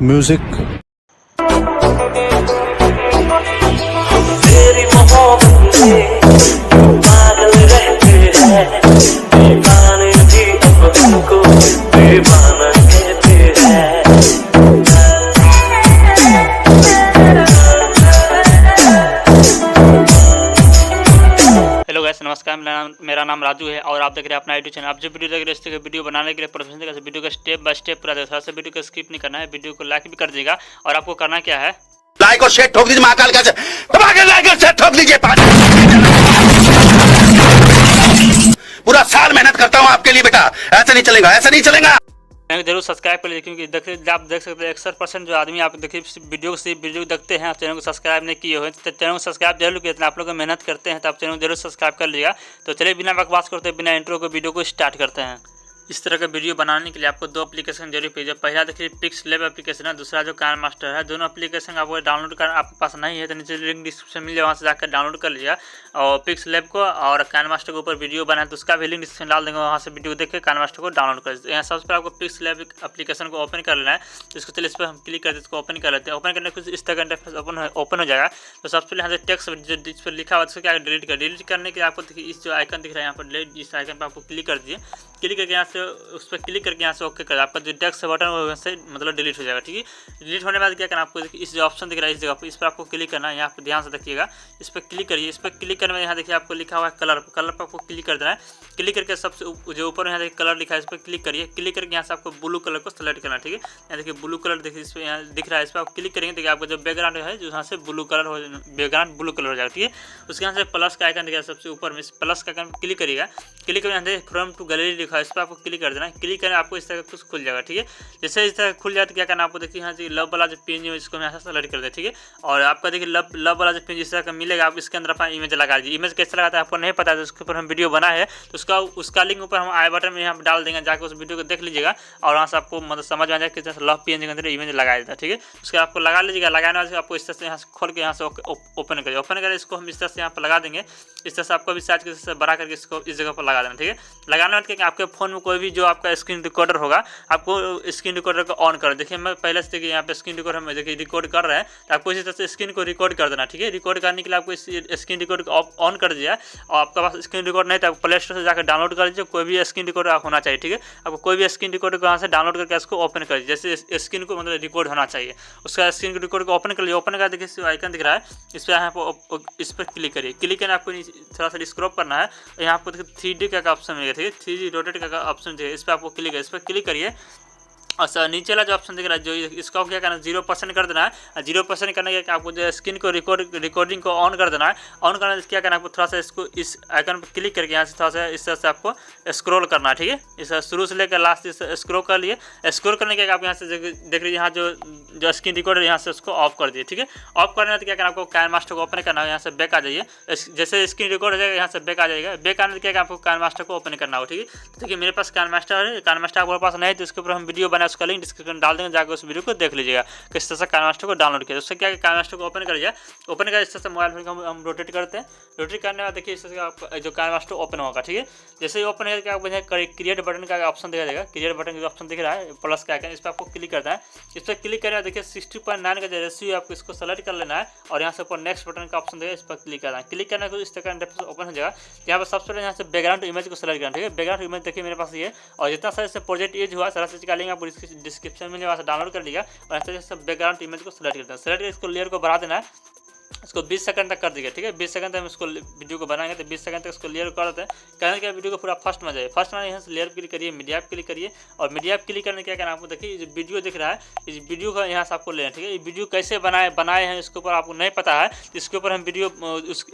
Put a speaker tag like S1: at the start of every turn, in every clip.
S1: Music.
S2: तेरी मोहब्बत में पागल रहते हैं दीवाने भी अब हमको दीवाना कहते हैं।
S3: हेलो गाइस, नमस्कार। मेरा नाम राजू है और आप देख रहे हैं अपना यूट्यूब चैनल। आप जो वीडियो देख रहे हैं इस तरह के वीडियो बनाने के लिए प्रोफेशनल तरीके से वीडियो का स्टेप बाय स्टेप पूरा देखा। थोड़ा वीडियो को स्किप नहीं करना है, वीडियो को लाइक भी कर दीजिएगा। और आपको करना क्या है,
S4: लाइक और शेयर ठोक दीजिए। महाकाल का दबा के लाइक और शेयर ठोक दीजिए। पूरा साल मेहनत करता हूँ आपके लिए बेटा, ऐसा नहीं चलेगा, ऐसा नहीं चलेगा।
S3: जरूर सब्सक्राइब कर लीजिए, क्योंकि देखिए आप देख सकते हैं 61% जो आदमी आप देखिए वीडियो देखते हैं, आप चैनल को सब्सक्राइब नहीं किए हुए तो चैनल को सब्सक्राइब जरूर किए। आप लोग मेहनत करते हैं तो आप चैनल को जरूर सब्सक्राइब कर लीजिएगा। तो चलिए बिना बकवास करते बिना इंट्रो को वीडियो को स्टार्ट करते हैं। इस तरह का वीडियो बनाने के लिए आपको दो एप्लीकेशन जरूर चाहिए। पहला देखिए पिक्स लैब एप्लीकेशन है, दूसरा जो कान मास्टर है। दोनों एप्लीकेशन आपको डाउनलोड कर आपके पास नहीं है तो नीचे लिंक डिस्क्रिप्शन मिल जाए, वहाँ से जाकर डाउनलोड कर लीजिएगा। और पिक्स लैब को और कान मास्टर के ऊपर वीडियो बनाए तो उसका भी लिंक डिस्क्रिप्शन डाल देंगे, वहाँ से वीडियो देख के कान मास्टर को डाउनलोड कर। यहाँ सबसे पहले आपको पिक्स लैब एप्लीकेशन को ओपन कर लेना है। तो इसको चलिए इस पर हम क्लिक करते हैं, इसको ओपन कर लेते हैं। ओपन करने के इस तरह का इंटरफेस ओपन हो जाएगा। तो सबसे पहले यहाँ से टेक्स्ट जो इस पर लिखा हुआ है उसको क्या डिलीट करने के लिए आपको देखिए इस जो आइकन दिख रहा है यहाँ पर, इस आइकन पर आपको क्लिक कर दीजिए। क्लिक करके यहाँ से उस पर क्लिक करके यहाँ से ओके कर, आपका जो टेक्स्ट बटन है वो से मतलब डिलीट हो जाएगा। ठीक है, डिलीट होने के बाद क्या करना, आपको इस जो ऑप्शन दिख रहा है इस जगह पर, इस पर आपको क्लिक करना है। यहाँ पर ध्यान से देखिएगा, इस पर क्लिक करिए। इस पर क्लिक करने में यहाँ देखिए आपको लिखा हुआ है कलर पर आपको क्लिक कर देना है। क्लिक करके सबसे जो ऊपर यहाँ देखिए कलर लिखा है इस पर क्लिक करिए। क्लिक करके यहाँ से आपको ब्लू कलर को सेलेक्ट करना है। ठीक है, यहाँ देखिए ब्लू कलर देखिए इस पर यहाँ दिख रहा है, इस पर आप क्लिक करेंगे देखिए आपका जो बैकग्राउंड है जो यहाँ से ब्लू कलर हो, बैकग्राउंड ब्लू कलर हो जाएगा। ठीक है, उसके यहाँ से प्लस का आइकन दिखा है सबसे ऊपर में, इस प्लस का आइकन क्लिक करिएगा। क्लिक करके यहाँ देखिए फ्रॉम टू गैलरी लिखा है, इस पर आपको क्लिक कर देना है। क्लिक करना आपको इस तरह कुछ खुल जाएगा। ठीक है, जैसे इस तरह खुल जाए तो क्या करना, आपको देखिए यहाँ से लव वाला जो पेज है इसको यहाँ से सेलेक्ट कर दे। ठीक है, और आपका देखिए लव वाला जो पेज इस तरह का मिलेगा, आप इसके अंदर अपना इमेज लगा दीजिए। इमेज कैसे लगाता है आपको नहीं पता है तो उसके ऊपर हम वीडियो बना है, तो उसका लिंक ऊपर हम आई बटन में यहाँ पर डाल देंगे, जाकर उस वीडियो को देख लीजिएगा और वहाँ से आपको मतलब समझ में आ जाए किस तरह से लव पेज के अंदर इमेज लगाया जाता है। ठीक है, उसके आपको लगा लीजिएगा। लगाने बाद आपको इस तरह से यहाँ से खोल के यहाँ से ओपन करिए। ओपन करें इसको हम इस तरह से यहाँ पर लगा देंगे। इस तरह से आपको भी साइज से बड़ा करके इसको इस जगह पर लगा देना। ठीक है, लगाने बाद क्या आपके फ़ोन में कोई भी जो आपका स्क्रीन रिकॉर्डर होगा, आपको स्क्रीन रिकॉर्डर को ऑन कर देखिए। मैं पहले से देखिए यहाँ पे स्क्रीन रिकॉर्डर में देखिए रिकॉर्ड कर रहा है, तो आपको इसी तरह से स्क्रीन को रिकॉर्ड कर देना। ठीक है, रिकॉर्ड करने के लिए आपको इस स्क्रीन रिकॉर्ड को ऑन कर दिया और आपके पास स्क्रीन रिकॉर्ड नहीं तो आप प्ले स्टोर से जाकर डाउनलोड कर लीजिए। कोई भी स्क्रीन रिकॉर्डर होना चाहिए। ठीक है, आपको कोई भी स्क्रीन रिकॉर्डर को यहाँ से डाउनलोड करके इसको ओपन कर दीजिए, जैसे स्क्रीन को मतलब रिकॉर्ड होना चाहिए। उसका स्क्रीन रिकॉर्ड को ओपन कर लीजिए। ओपन कर देखिए आइकन दिख रहा है, इस पर यहाँ पर इस पर क्लिक करिए। क्लिक करना आपको थोड़ा सा स्क्रॉल करना है, यहाँ पर देखिए 3D का ऑप्शन मिलेगा। ठीक है, 3D रोटेट का ऑप्शन है, इस पर आपको क्लिक है। इस पर क्लिक करिए और सर नीचे वाला जो ऑप्शन दिख रहा है जो इसका क्या करना है 0% कर देना है। 0% करने के आपको जो स्क्रीन को रिकॉर्डिंग को ऑन कर देना है। ऑन करने से क्या करना है आपको थोड़ा सा इसको इस आइकन पर क्लिक करके यहाँ से थोड़ा सा इस तरह से आपको स्क्रॉल करना है। ठीक है, इस शुरू से लेकर लास्ट स्क्रॉल कर लिए। स्क्रॉल करने के आप यहाँ से देख लीजिए, यहाँ जो स्क्रीन रिकॉर्डर यहाँ से उसको ऑफ कर दिए। ठीक है, ऑफ करने तो क्या करना आपको कान मास्टर को ओपन करना है। यहाँ से बैक आ जाइए, जैसे स्क्रीन रिकॉर्ड हो जाएगा यहाँ से बैक आ जाएगा। बैक आने क्या आपको कान मास्टर को ओपन करना हो। ठीक है, तो देखिए मेरे पास कान मास्टर है, कान मास्टर आपके पास नहीं है तो इसके ऊपर हम वीडियो बनाए, उसका लिंक डिस्क्रिप्शन डाल देंगे, जाकर उस वीडियो को देख लीजिएगा किस तरह से कान मास्टर को डाउनलोड किया। उससे क्या है कान मास्टर को ओपन कर दिया। ओपन कर इस तरह से मोबाइल फोन को हम रोटेट करते हैं। रोटेट करने बाद देखिए इस तरह से आपका जो कान मास्टर ओपन होगा। ठीक है, जैसे ही ओपन होगा आपको क्रिएट बटन का ऑप्शन दिखा देगा। क्रिएट बटन का ऑप्शन दिख रहा है प्लस का आइकन, इस पर आपको क्लिक करना है। इस पर क्लिक करना देखिए 60.9 का रेशियो आपको इसको सेलेक्ट कर लेना है और यहाँ से ऊपर नेक्स्ट बटन का ऑप्शन देगा, इस पर क्लिक करना है। क्लिक करने को इस तरह का इंटरफेस ओपन हो जाएगा। यहाँ पर सबसे पहले यहाँ से बैकग्राउंड इमेज को सेलेक्ट करना। ठीक है, बैकग्राउंड इमेज देखिए मेरे पास ये और जितना सारा प्रोजेक्ट यूज हुआ सारा चीज का लिंक आपको डिस्क्रिप्शन में वहाँ से डाउनलोड कर लिया और ऐसे सब बैकग्राउंड इमेज को सेलेक्ट करते हैं। सेलेक्ट इसको लेयर को बढ़ा देना है, इसको 20 सेकंड तक कर दीजिए। ठीक है, 20 सेकंड तक हम इसको वीडियो को बनाएंगे तो 20 सेकंड तक इसको लेयर कर देते हैं। करने के वीडियो को पूरा फर्स्ट में जाए। फर्स्ट में यहाँ से लेयर क्लिक करिए, मीडिया पे क्लिक करिए और मीडिया पे क्लिक करने क्या करना आपको देखिए जो वीडियो दिख रहा है इस वीडियो का यहाँ से आपको लेना है। ठीक है, ये वीडियो कैसे बनाए हैं इसके ऊपर आपको नहीं पता है तो इसके ऊपर हम वीडियो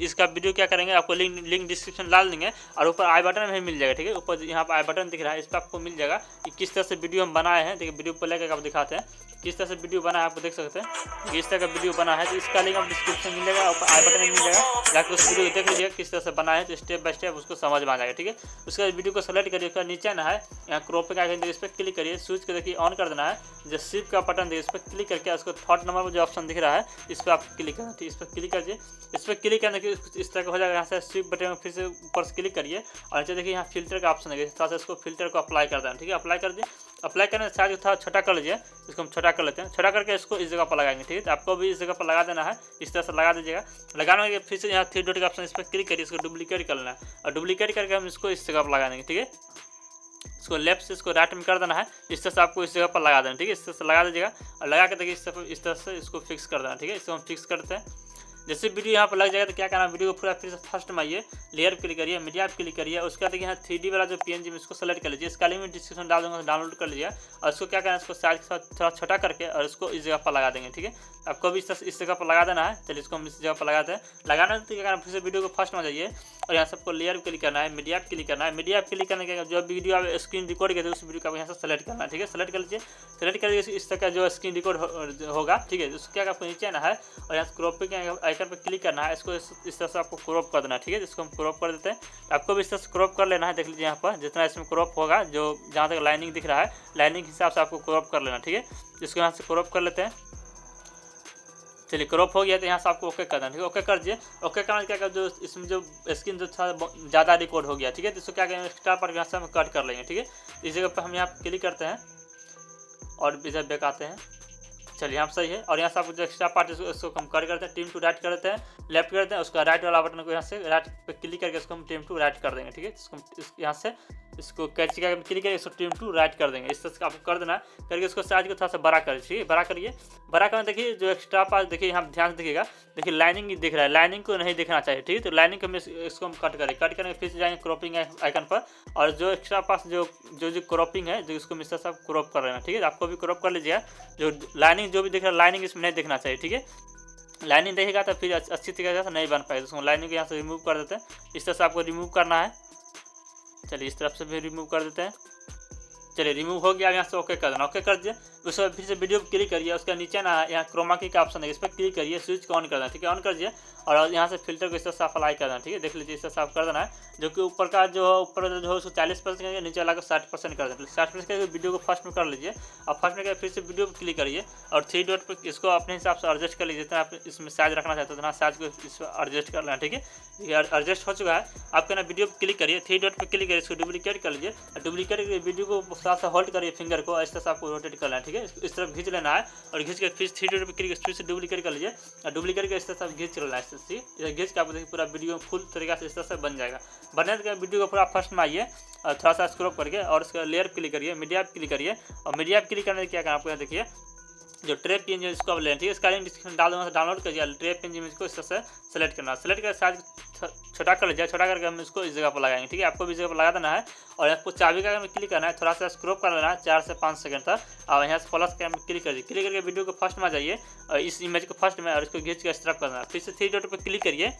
S3: इसका वीडियो क्या करेंगे आपको लिंक डिस्क्रिप्शन डाल देंगे और ऊपर आई बटन में मिल जाएगा। ठीक है, ऊपर यहाँ पर आई बटन दिख रहा है, इस पर आपको मिल जाएगा कि किस तरह से वीडियो हम बनाए हैं। देखिए वीडियो पर लेकर आप दिखाते हैं किस तरह से वीडियो बना है, आपको देख सकते हैं इस तरह का वीडियो बना है। तो इसका लिंक आप डिस्क्रिप्शन मिल जाएगा, ऊपर आई बटन में मिल जाएगा, जाकर उस वीडियो को देख लीजिएगा किस तरह से बना है। तो स्टेप बाय स्टेप उसको समझ में आ जाएगा। ठीक है, उसके बाद वीडियो को सेलेक्ट करिए, उसका नीचे ना है यहाँ क्रॉपिंग आइकन इस पर क्लिक करिए, स्विच को देखिए ऑन कर देना है। जो शिफ्ट का बटन देखिए इस पर क्लिक करके उसको थर्ड नंबर पर जो ऑप्शन दिख रहा है इस पर आप क्लिक करना। ठीक, इस पर क्लिक करिए। इस पर क्लिक करने के इस तरह का हो जाएगा। यहाँ से शिफ्ट बटन में फिर से ऊपर से क्लिक करिए और नीचे देखिए यहाँ फिल्टर का ऑप्शन है, थोड़ा सा इसको फिल्टर को अप्लाई कर देना। ठीक है, अप्लाई कर दिए। अप्लाई करने साइज को थोड़ा छोटा कर लीजिए, इसको हम छोटा कर लेते हैं। छोटा करके इसको इस जगह पर लगाएंगे, ठीक है। तो आपको भी इस जगह पर लगा देना है, इस तरह से लगा दीजिएगा। लगाने के फिर से यहाँ 3 डॉट का ऑप्शन इस पर क्लिक करिए, इसको डुप्लीकेट कर लेना है और डुप्लीकेट करके हम इसको इस जगह पर लगा देंगे, ठीक है। इसको लेफ्ट से इसको राइट में कर देना है, इस तरह से आपको इस जगह पर लगा देना, ठीक है। इस तरह से लगा दीजिएगा और लगा के देखिए इस तरह से इसको फिक्स कर देना, ठीक है। इसको हम फिक्स करते हैं। जैसे वीडियो यहाँ पर लग जाएगा तो क्या करना है, वीडियो को पूरा फिर से फर्स्ट में आइए, लेयर पर क्लिक करिए, मीडिया पर क्लिक करिए, उसके बाद देखिए यहाँ 3D वाला जो PNG में इसको सेलेक्ट कर लीजिए। इसका लिंक में डिस्क्रिप्शन डाल दूँगा, डाउनलोड कर लीजिए और इसको क्या करना है, इसको साइज के साथ थोड़ा छोटा करके और इसको इस जगह पर लगा देंगे, ठीक है। आपको भी इस जगह पर लगा देना है। चलिए इसको हम इस जगह पर लगाते हैं। लगाना तो क्या करना है, फिर से वीडियो को फर्स्ट में जाइए और यहाँ सबको लेयर पर क्लिक करना है, मीडिया पर क्लिक करना है। मीडिया पर क्लिक करने के जो वीडियो आप स्क्रीन रिकॉर्ड किए थे उस वीडियो को यहाँ से सेलेक्ट करना है, ठीक है। सेलेक्ट कर लीजिए। सेलेक्ट कर लीजिए इस तरह का जो स्क्रीन रिकॉर्ड होगा, ठीक है। उसको क्या आपको नीचे आना है और यहाँ क्रॉपिंग आइकन पर क्लिक करना है, इसको इस तरह से आपको क्रॉप कर देना है, ठीक है। इसको हम क्रॉप कर देते हैं। आपको भी इस तरह से क्रॉप कर लेना है। देख लीजिए यहाँ पर जितना इसमें क्रॉप होगा, जो जहाँ तक लाइनिंग दिख रहा है, लाइनिंग के हिसाब से आपको क्रॉप कर लेना, ठीक है। इसको यहाँ से क्रॉप कर लेते हैं। चलिए क्रॉप हो गया तो यहाँ से आपको ओके कर देना, ठीक है। ओके कर दीजिए। ओके करना क्या कर, जो इसमें जो स्क्रीन जो था ज़्यादा रिकॉर्ड हो गया, ठीक है। तो इसको क्या करेंगे, एक्स्ट्रा पर यहाँ से हम कट कर लेंगे, ठीक है। इस जगह पर हम यहाँ क्लिक करते हैं और इधर बैक आते हैं। चलिए यहाँ सही है। और यहाँ से आपको जो एक्स्ट्रा पार्ट इसको हम कट करते हैं, टीम टू राइट कर देते हैं, लेफ्ट करते हैं, उसका राइट वाला बटन को यहाँ से राइट पे क्लिक करके इसको हम टीम टू राइट कर देंगे, ठीक है। इसको यहाँ से इसको कैची का क्लिक करके इसको टीम टू राइट कर देंगे। इस तरह से आपको कर देना है। करके इसको साइज को थोड़ा सा बड़ा करिए, ठीक है। बड़ा करिए। बड़ा करना देखिए जो एक्स्ट्रा पार्ट देखिए यहाँ ध्यान से देखिएगा, देखिए लाइनिंग दिख रहा है, लाइनिंग को नहीं दिखना चाहिए, ठीक है। तो लाइनिंग को इसको हम कट करें। कट करके फिर से जाएंगे क्रॉपिंग आइकन पर और जो एक्स्ट्रा पास जो क्रॉपिंग है, जो इसको इस तरह से आप क्रॉप कर लेना, ठीक है। आपको भी क्रॉप कर लीजिएगा। जो लाइनिंग जो भी दिख रहा है, लाइनिंग इसमें नहीं दिखना चाहिए, ठीक है। लाइनिंग देखेगा तो फिर अच्छी तरीके से नहीं बन पाएगा। उसको लाइनिंग को यहाँ से रिमूव कर देते हैं। इस तरह से आपको रिमूव करना है। चलिए इस तरफ से भी रिमूव कर देते हैं। चलिए रिमूव हो गया। यहाँ से ओके कर देना। ओके कर दिए। उसके बाद फिर से वीडियो पर क्लिक करिए, उसका नीचे ना यहाँ क्रोमा की का ऑप्शन है, इस पर क्लिक करिए, स्विच को ऑन कर देना, ठीक है। ऑन कर दिए और यहाँ से फिल्टर को इस तरह से अप्लाई कर देना, ठीक है। देख लीजिए इस तरह से आप कर देना है। जो कि ऊपर का जो है ऊपर जो है उसको 40% करेंगे, नीचे वाला को 60% कर देना। 60% करके वीडियो को फर्स्ट में कर लीजिए और फर्स्ट में करके फिर से वीडियो पर क्लिक करिए और 3 डॉट पर इसको अपने हिसाब से एडजस्ट कर लीजिए। जितना आप इसमें साइज रखना चाहते हो उतना साइज को इस पर एडजस्ट कर लेना, ठीक है। ये एडजस्ट हो चुका है। आपका ना वीडियो पर क्लिक करिए, 3 डॉट पर क्लिक करिए, इसको डुप्लीकेट कर लीजिए और डुप्लीकेट करके वीडियो को साथ साथ होल्ड करिए फिंगर को, इस तरह से आपको रोटेट करना है, ठीक है। इस तरफ खींच लेना है और खींच के फिर 3 डॉट पर क्लिक फिर से डुप्लीकेट कर लीजिए और डुप्लीकेट के इस तरह से खींच लेना है। इस खींच के आपको देखिए पूरा वीडियो फुल तरीके से इस तरह से बन जाएगा। बनने के वीडियो को पूरा फर्स्ट में आइए और थोड़ा सा स्क्रॉप करके और उसका लेयर क्लिक करिए, मीडिया पर क्लिक करिए और मीडिया पर क्लिक करने से क्या करना आपको यहाँ देखिए जो ट्रैप PNG इसको आप लेना, ठीक है। इसका लिंक डिस्क्रिप्शन डाल दूँगा, डाउनलोड करिए। ट्रैप PNG में इसको इस तरह से सेलेक्ट करना, सेलेक्ट कर साइज छोटा कर लीजिए। छोटा करके हम इसको इस जगह पर लगाएंगे, ठीक है। आपको भी इस जगह पर लगा देना है और आपको चाबी का में क्लिक करना है, थोड़ा सा स्क्रॉप कर लेना है 4 से 5 सेकंड तक और यहाँ से प्लस का में क्लिक करिए। क्लिक करके वीडियो को फर्स्ट में आ जाइए और इस इमेज को फर्स्ट में और इसको खींच के इस तरफ करना है। फिर से 3 डॉट पर क्लिक करिए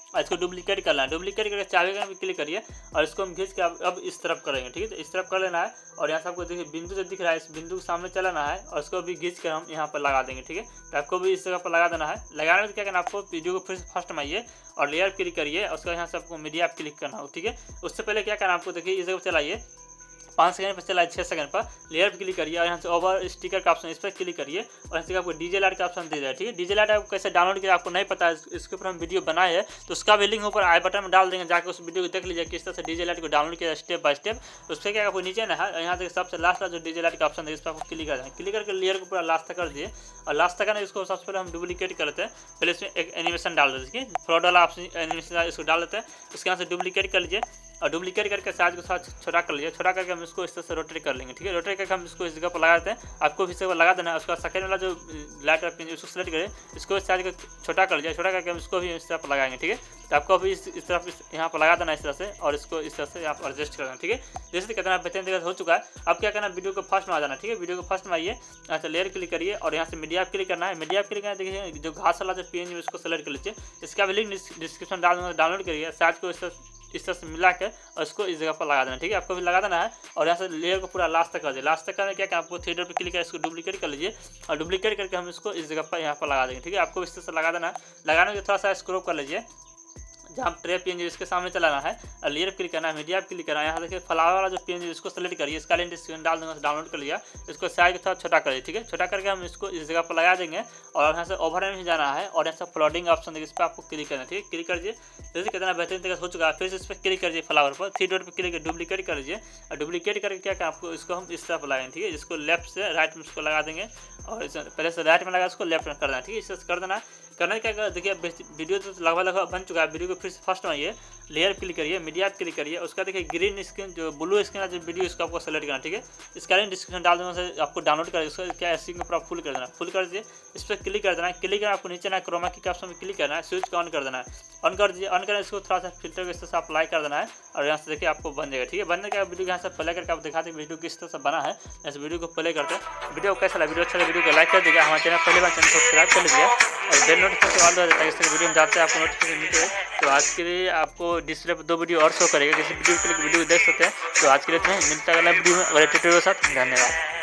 S3: और इसको डुप्लीकेट करना है। डुप्लीकेट करके चाबी का भी क्लिक करिए और इसको हम खींच के अब इस तरफ करेंगे, ठीक है। तो इस तरफ कर लेना है और यहाँ से आपको देखिए बिंदु जो दिख रहा है, इस बिंदु के सामने चलाना है और इसको भी खींच कर हम यहाँ पर लगा देंगे, ठीक है। तो आपको भी इस जगह पर लगा देना है। लगाने से क्या करना, आपको वीडियो को फिर से फर्स्ट में आइए और लेयर क्लिक करिए और उसका यहाँ से आपको मीडिया क्लिक करना हो, ठीक है। उससे पहले क्या करना आपको देखिए इस जगह पर चलाइए 5 सेकंड पर चलाइए, 6 सेकंड पर लेयर पर क्लिक करिए और यहाँ से ओवर स्टिकर का ऑप्शन इस पर क्लिक करिए और यहाँ से आपको डीजे लाइट का ऑप्शन दे जाए, ठीक है। डीजे लाइट आपको कैसे डाउनलोड किया आपको नहीं पता है, इसके ऊपर हम वीडियो बनाए हैं तो उसका भी लिंक ऊपर आई बटन में डाल देंगे, जाकर उस वीडियो को देख लीजिए किस तरह से डीजे लाइट को डाउनलोड किया स्टेप बाय स्टेप। उससे क्या आपको नीचे ना है यहाँ से सबसे लास्ट जो डीजे लाइट का ऑप्शन है इस पर आपको क्लिक कर दें। क्लिक करके लेयर को पूरा लास्ट तक कर दिए और लास्ट तक इसको सबसे पहले हम डुप्लीकेट करते हैं। पहले इसमें एक एनिमेशन डाल देते हैं, फ्रॉड वाला ऑप्शन एनिमेशन इसको डाल देते हैं। उसके यहाँ से डुप्लीकेट कर लीजिए और डुप्लीकेट करके साइज को साथ छोटा कर लीजिए। छोटा करके हम इसको इस तरह से रोटेट कर लेंगे, ठीक है। रोटेट करके हम इसको इस जगह पर लगा देते हैं। आपको भी इस जगह लगा देना है। उसका सेकंड वाला जो लाइट उसको सेलेक्ट करें, इसको साइज को छोटा कर लीजिए। छोटा करके हम इसको भी इस तरह पर लगाएंगे, ठीक है। तो आपको भी इस तरफ यहाँ पर लगा देना इस तरह से और इसको इस तरह से यहाँ पर एडजस्ट करना, ठीक है। जैसे कितना बेहतरीन तरीके से हो चुका है। अब क्या करना, वीडियो को फर्स्ट में आ जाना, ठीक है। वीडियो को फर्स्ट में आइए, यहाँ से लेयर क्लिक करिए और यहाँ से मीडिया क्लिक करना है। मीडिया क्लिक करना देखिए जो घास वाला जो PNG उसको सेलेक्ट कर लीजिए। इसका भी लिंक डिस्क्रिप्शन डाल दूँगा, डाउनलोड करिए। साइज को इस तरह से मिला के और इसको इस जगह पर लगा देना, ठीक है। आपको भी लगा देना है और यहाँ से लेयर को पूरा लास्ट तक कर दिए। लास्ट तक करने क्या कि आपको 3 डॉट पर क्लिक कर इसको डुप्लीकेट कर लीजिए और डुप्लीकेट करके हम इसको इस जगह पर यहाँ पर लगा देंगे, ठीक है। आपको इस तरह से लगा देना है। लगाने के थोड़ा सा स्क्रॉप कर लीजिए, जहाँ ट्रे PNG इसके सामने चलाना है और लेयर क्लिक करना है, मीडिया क्लिक करना है। यहाँ देखिए फ्लावर वाला जो PNG इसको सेलेक्ट करिए, इसका लिंक डिस्क्रिप्शन डाल दूंगा, डाउनलोड कर लिया। इसको साइज थोड़ा छोटा करिए, ठीक है। छोटा करके हम इसको इस जगह पर लगा देंगे और यहाँ से ओवरले में जाना है और यहाँ से फ्लोटिंग ऑप्शन देखिए, इस पर आपको क्लिक करना है, ठीक है। क्लिक कर दीजिए, जैसे कितना बेहतरीन तरीके से हो चुका है। फिर इस पर क्लिक कर दीजिए फ्लावर पर, 3 डॉट पर क्लिक कर डुप्लीकेट कर दीजिए और डुप्लीकेट करके क्या क्या आपको इसको हम इस तरफ लगाएंगे, ठीक है। इसको लेफ्ट से राइट में इसको लगा देंगे और इस पहले से राइट में लगा इसको लेफ्ट में कर देना, ठीक है। इसे कर देना। करने क्या कर देखिए वीडियो तो लगभग बन चुका है। वीडियो को फिर से फर्स्ट में आइए, लेयर क्लिक करिए, मीडिया क्लिक करिए, उसका देखिए ग्रीन स्क्रीन जो ब्लू स्क्रीन है जो वीडियो इसको आपको सेलेक्ट करना, ठीक है। इसका लिंक डिस्क्रिप्शन डाल दूँगा, से आपको डाउनलोड कर इसको क्या स्क्रीन को पूरा फुल कर देना, फुल कर दीजिए। इस पर क्लिक कर देना है, क्लिक करना आपको नीचे ना क्रोमा की ऑप्शन में क्लिक करना है, स्विच को ऑन कर देना है, ऑन कर दीजिए। ऑन करना इसको थोड़ा सा फिल्टर को इस तरह से अप्लाई कर देना है और यहाँ से देखिए आपको बन जाएगा, ठीक है। बनने के बाद वीडियो यहाँ से प्ले करके आप दिखाते हैं वीडियो किस तरह से बना है। ऐसे वीडियो को प्ले करते हैं। वीडियो कैसा लगा, वीडियो अच्छा लगा वीडियो को लाइक कर दीजिएगा, हमारे चैनल पहले बार चैनल सब्सक्राइब कर लीजिएगा और बेल नोटिफिकेशन ऑल हो जाता है, इससे वीडियो में जाते हैं आपको नोटिफिकेशन मिलते हैं। तो आज के लिए आपको डिस्प्ले पर 2 वीडियो और शो करेगा, किसी वीडियो के लिए वीडियो देख सकते हैं। तो आज के लिए इतना ही, मिलता है अगला वीडियो में अगले ट्यूटोरियल के साथ। धन्यवाद।